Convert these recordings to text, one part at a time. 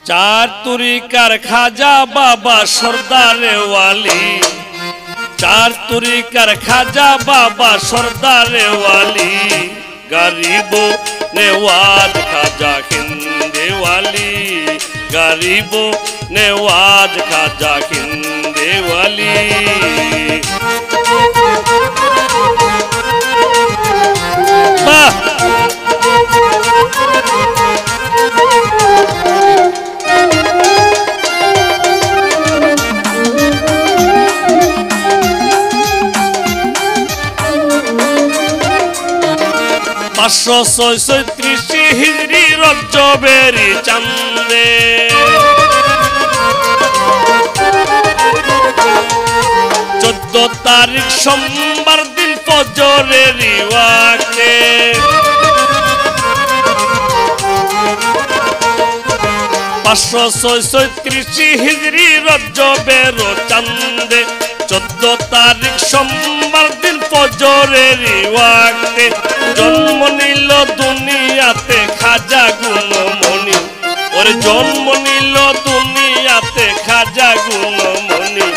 चार तरीकार खाजा बाबा सरदारे वाली, चार तरीकार खाजा बाबा सरदारे वाली, गरीबों नेवाज खाजा हिंदे वाली, गरीबों नेवाज खाजा हिंदे वाली। पाँचशो छयत्रिश हिजरी रजबेरी चांदे, 14 तारीख सोमवार दिन फजरेरी वाक्ते, 536 हिजरी रजबेर चांदे, 14 तारीख सोमवार दिन फजरेरी वाक्ते जन्म निल दुनियाते खाजा गुणमणि, और जन्म निल दुनियाते खाजा गुणमणि,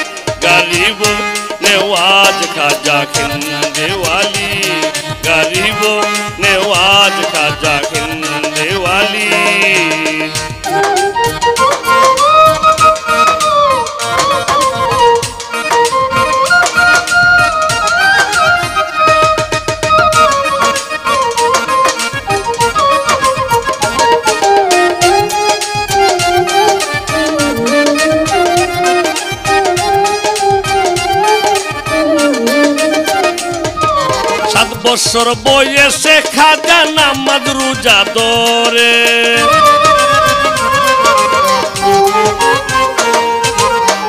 गरीब नेवाज खाजा हिंदे वाली, गरीब नेवाज खाजा हिंदे वाली। बছর বয়সে খাজা নামাজ রোজা ধরে,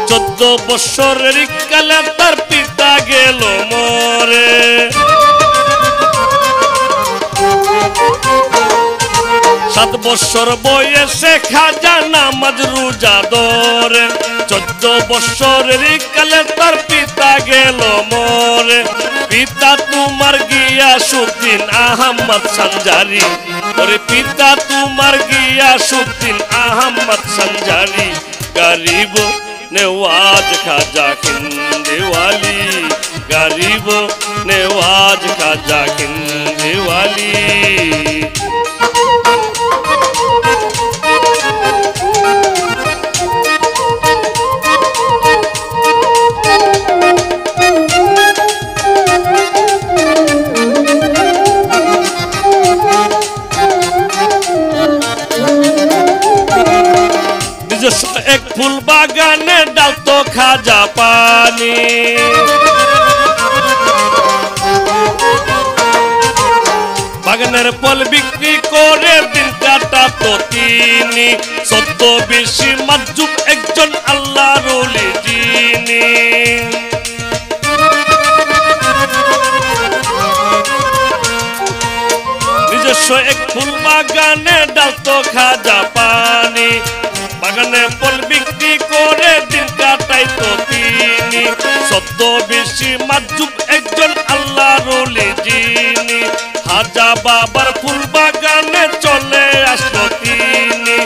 14 বছরের কালে তার পিতা গেল মরে, 7 বছর বয়সে খাজা নামাজ রোজা ধরে, 14 বছরের কালে তার পিতা গেল মরে। पिता तुमार गियासुद्दीन अहमद संजारी, और पिता तुमार गियासुद्दीन अहमद संजारी, गरीब नेवाज खाजा हिंदे वाली, गरीब नेवाज खाजा हिंदे वाली। एक फूल बागाने डालतो खाजा पानी, बागानेर फल बिक्री करे दिन काटातो तिनी, छद्मवेशी माज्जुब एकजन आल्लाहर ओली जिनी। নিজস্ব एक फूल बागाने डालतो खाजा पानी, বাগানে ফল বিক্রি করে দিন কাটাইতো তিনি, ছদ্মবেশী মাজ্জুব একজন আল্লাহর ওলি যিনি, হাজা বাবার ফুল বাগানে চলে আসলো তিনি,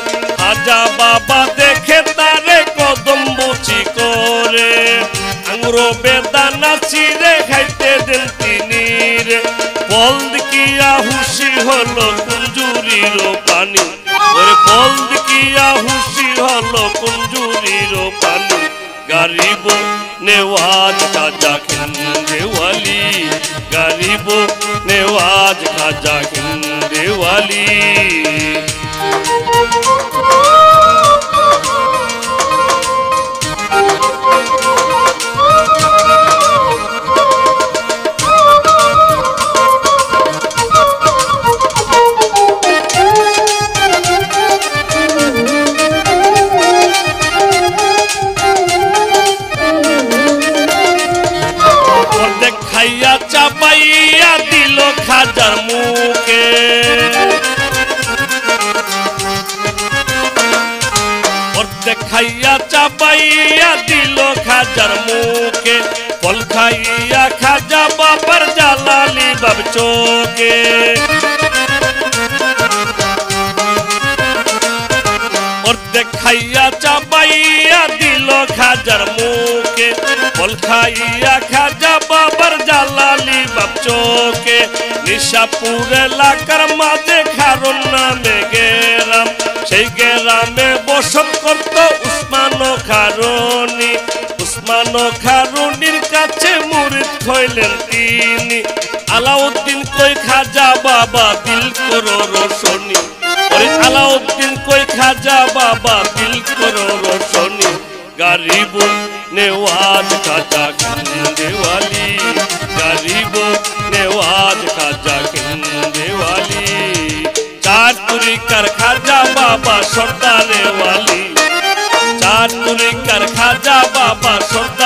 হাজা বাবা দেখে তারে কদম বুচি করে, আঙুর বেদানা চিরে খাইতে দেন তিনি রে, ফল দেখিয়া হুশি হলো কুঞ্জুরির পানি, ওরে ফল দেখিয়া হুশি হলো কুঞ্জুরির পানি, गरीब नेवाज खाजा हिंदे वाली, गरीब नेवाज खाजा हिंदे वाली। चापाइया दिलो खाजार मुखे, खाइया चापाइया दिलो खाजार मुखे, फल खाइया खाजा बाबर जालाली बाब चोके, অর্ধেক খাইয়া চাবাইয়া দিল খাজার মুখে ফল খাইয়া খাজা বাবার জালালি বাপ চোখে নিশাপুর এলাকার মাঝে খারুন নামে গেরাম সেই গ্রামে বসত করত উসমান খারুনি উসমান খারুনির কাছে মুরিদ হইলেন তিনি আলাউদ্দিন কই খাজা বাবা দিল করো রোশনি আলাউদ্দিন কই খাজা বাবা দিল করো রোশনি গরিব নেওয়াজ খাজা কিন্দেওয়ালি গরিব नेवाज खाजा किंदेवाली चार तुरी कर खाजा बाबा सरदारे वाली चार तुरी कर खाजा बाबा सरदार